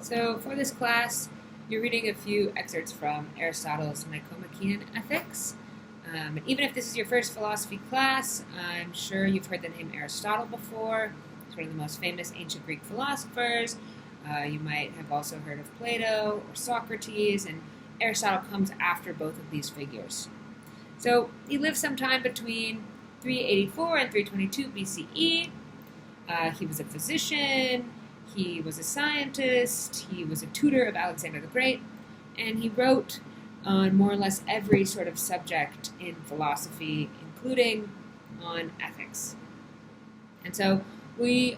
So for this class, you're reading a few excerpts from Aristotle's Nichomachean Ethics. And even if this is your first philosophy class, I'm sure you've heard the name Aristotle before. He's one of the most famous ancient Greek philosophers. You might have also heard of Plato or Socrates, and Aristotle comes after both of these figures. So he lived sometime between 384 and 322 BCE. He was a physician, he was a scientist, he was a tutor of Alexander the Great, and he wrote on more or less every sort of subject in philosophy, including on ethics. And so we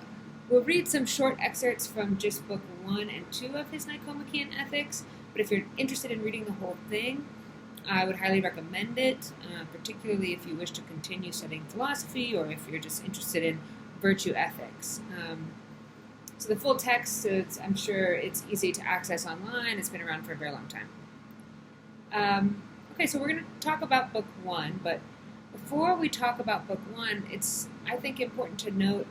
will read some short excerpts from just book 1 and 2 of his Nichomachean Ethics, but if you're interested in reading the whole thing, I would highly recommend it, particularly if you wish to continue studying philosophy or if you're just interested in virtue ethics. So the full text, I'm sure it's easy to access online. It's been around for a very long time. Okay, so we're going to talk about book 1, but before we talk about book 1, it's, I think, important to note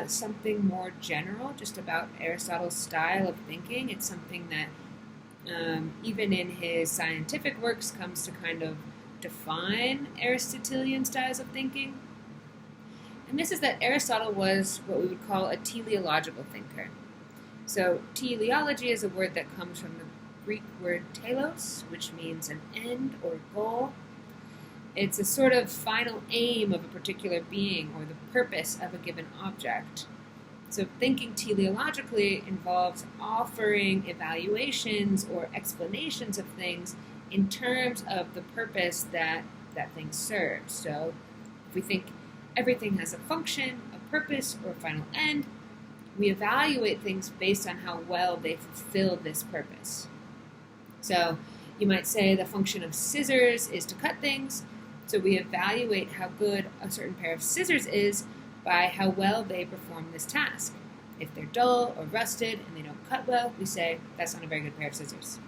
something more general just about Aristotle's style of thinking. It's something that even in his scientific works comes to kind of define Aristotelian styles of thinking. And this is that Aristotle was what we would call a teleological thinker. So teleology is a word that comes from the Greek word telos, which means an end or goal. It's a sort of final aim of a particular being or the purpose of a given object. So thinking teleologically involves offering evaluations or explanations of things in terms of the purpose that that thing serves. So if we think everything has a function, a purpose, or a final end, we evaluate things based on how well they fulfill this purpose. So you might say the function of scissors is to cut things, so we evaluate how good a certain pair of scissors is by how well they perform this task. If they're dull or rusted and they don't cut well, we say that's not a very good pair of scissors.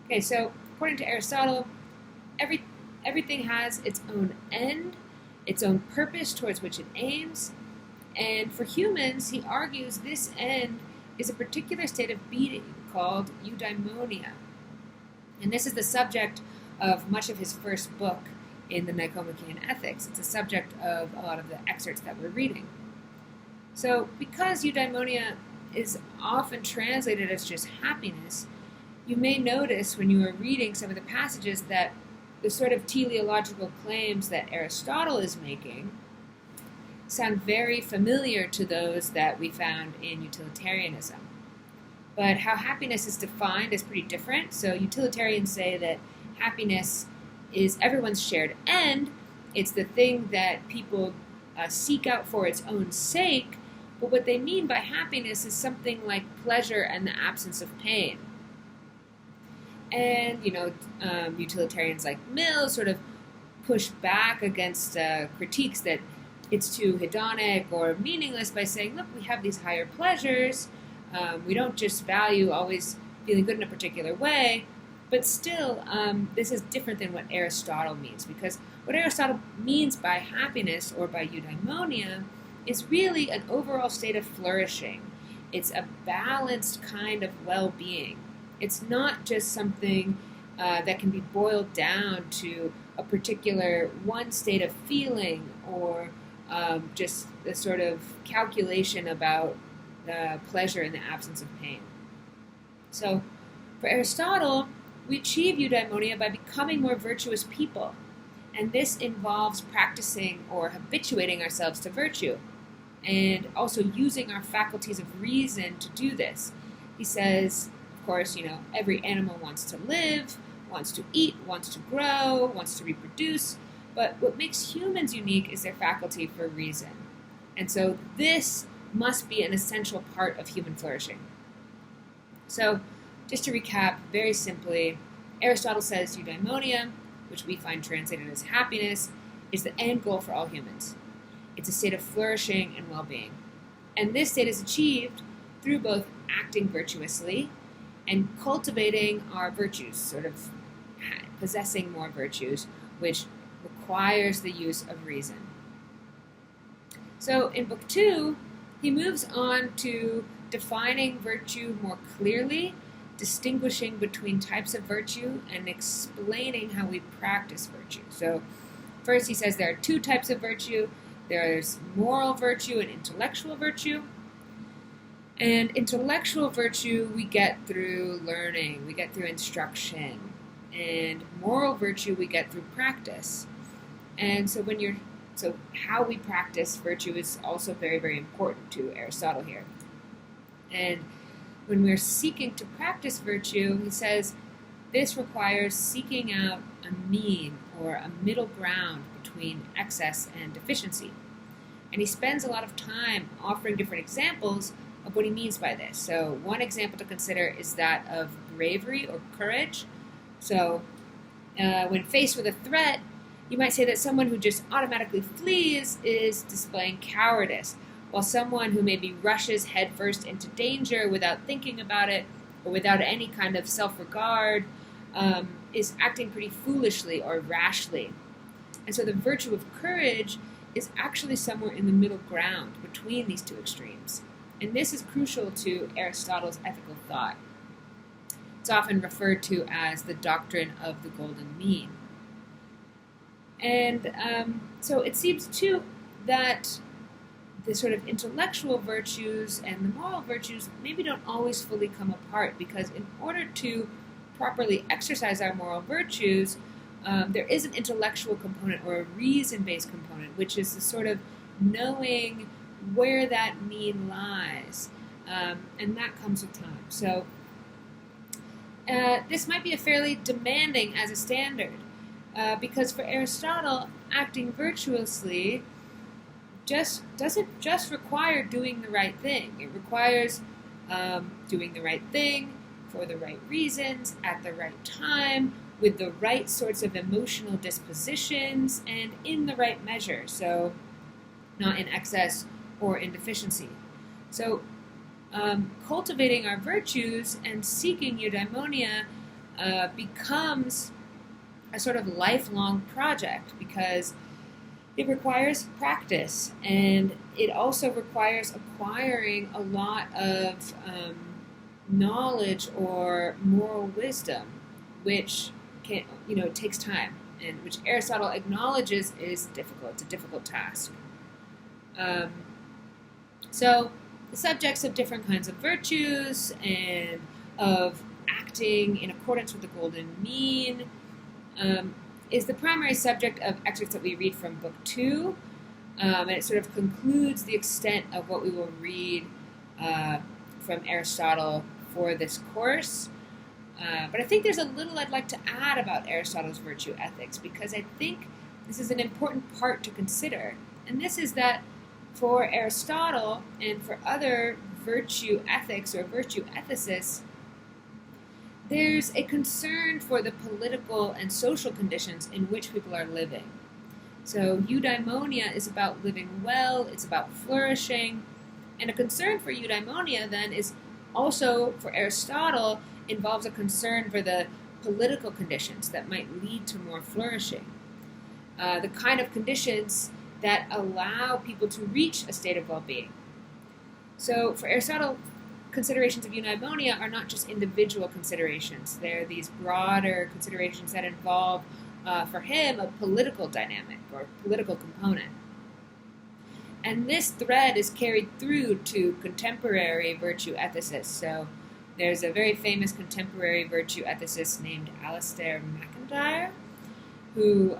Okay, so according to Aristotle, everything has its own end, its own purpose towards which it aims, and for humans, he argues this end is a particular state of being called eudaimonia. And this is the subject of much of his first book in the Nichomachean Ethics. It's a subject of a lot of the excerpts that we're reading. So because eudaimonia is often translated as just happiness, you may notice when you are reading some of the passages that the sort of teleological claims that Aristotle is making sound very familiar to those that we found in utilitarianism. But how happiness is defined is pretty different. So utilitarians say that happiness is everyone's shared end. It's the thing that people seek out for its own sake. But what they mean by happiness is something like pleasure and the absence of pain. And, utilitarians like Mill sort of push back against critiques that it's too hedonic or meaningless by saying, look, we have these higher pleasures. We don't just value always feeling good in a particular way. But still, this is different than what Aristotle means, because what Aristotle means by happiness or by eudaimonia is really an overall state of flourishing. It's a balanced kind of well-being. It's not just something that can be boiled down to a particular one state of feeling or just the sort of calculation about the pleasure in the absence of pain. So for Aristotle, we achieve eudaimonia by becoming more virtuous people. And this involves practicing or habituating ourselves to virtue and also using our faculties of reason to do this. He says, of course, every animal wants to live, wants to eat, wants to grow, wants to reproduce, but what makes humans unique is their faculty for reason. And so this must be an essential part of human flourishing. So, just to recap very simply, Aristotle says eudaimonia, which we find translated as happiness, is the end goal for all humans. It's a state of flourishing and well-being. And this state is achieved through both acting virtuously and cultivating our virtues, sort of possessing more virtues, which requires the use of reason. So in book 2, he moves on to defining virtue more clearly, distinguishing between types of virtue, and explaining how we practice virtue. So first he says there are two types of virtue. There's moral virtue and intellectual virtue. And intellectual virtue we get through learning, we get through instruction. And moral virtue we get through practice. And so how we practice virtue is also very, very important to Aristotle here. And when we're seeking to practice virtue, he says this requires seeking out a mean or a middle ground between excess and deficiency. And he spends a lot of time offering different examples of what he means by this. So one example to consider is that of bravery or courage. So when faced with a threat, you might say that someone who just automatically flees is displaying cowardice, while someone who maybe rushes headfirst into danger without thinking about it or without any kind of self-regard is acting pretty foolishly or rashly. And so the virtue of courage is actually somewhere in the middle ground between these two extremes. And this is crucial to Aristotle's ethical thought. It's often referred to as the doctrine of the golden mean. And so it seems, too, that the sort of intellectual virtues and the moral virtues maybe don't always fully come apart, because in order to properly exercise our moral virtues, there is an intellectual component or a reason-based component, which is the sort of knowing where that mean lies, and that comes with time. So this might be a fairly demanding as a standard, because for Aristotle, acting virtuously doesn't just require doing the right thing. It requires doing the right thing for the right reasons, at the right time, with the right sorts of emotional dispositions, and in the right measure, so not in excess or in deficiency. So cultivating our virtues and seeking eudaimonia becomes a sort of lifelong project, because it requires practice, and it also requires acquiring a lot of knowledge or moral wisdom, which takes time, and which Aristotle acknowledges is difficult. It's a difficult task. So the subjects of different kinds of virtues and of acting in accordance with the golden mean is the primary subject of excerpts that we read from Book 2, and it sort of concludes the extent of what we will read from Aristotle for this course. But I think there's a little I'd like to add about Aristotle's virtue ethics, because I think this is an important part to consider. And this is that for Aristotle and for other virtue ethics or virtue ethicists, there's a concern for the political and social conditions in which people are living. So eudaimonia is about living well, it's about flourishing, and a concern for eudaimonia then is also, for Aristotle, involves a concern for the political conditions that might lead to more flourishing. The kind of conditions that allow people to reach a state of well-being. So for Aristotle, considerations of eudaimonia are not just individual considerations. They're these broader considerations that involve, for him, a political dynamic or political component. And this thread is carried through to contemporary virtue ethicists. So there's a very famous contemporary virtue ethicist named Alistair MacIntyre, who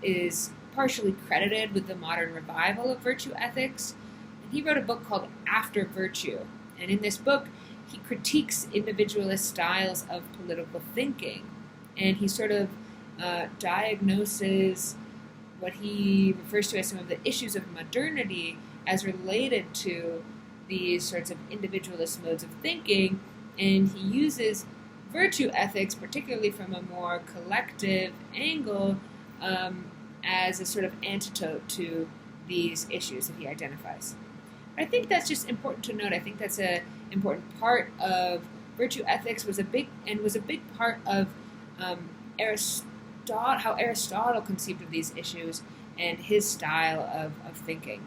is partially credited with the modern revival of virtue ethics. And he wrote a book called After Virtue. And in this book, he critiques individualist styles of political thinking. And he sort of diagnoses what he refers to as some of the issues of modernity as related to these sorts of individualist modes of thinking. And he uses virtue ethics, particularly from a more collective angle, as a sort of antidote to these issues that he identifies. I think that's just important to note. I think that's an important part of virtue ethics, was a big part of how Aristotle conceived of these issues and his style of thinking.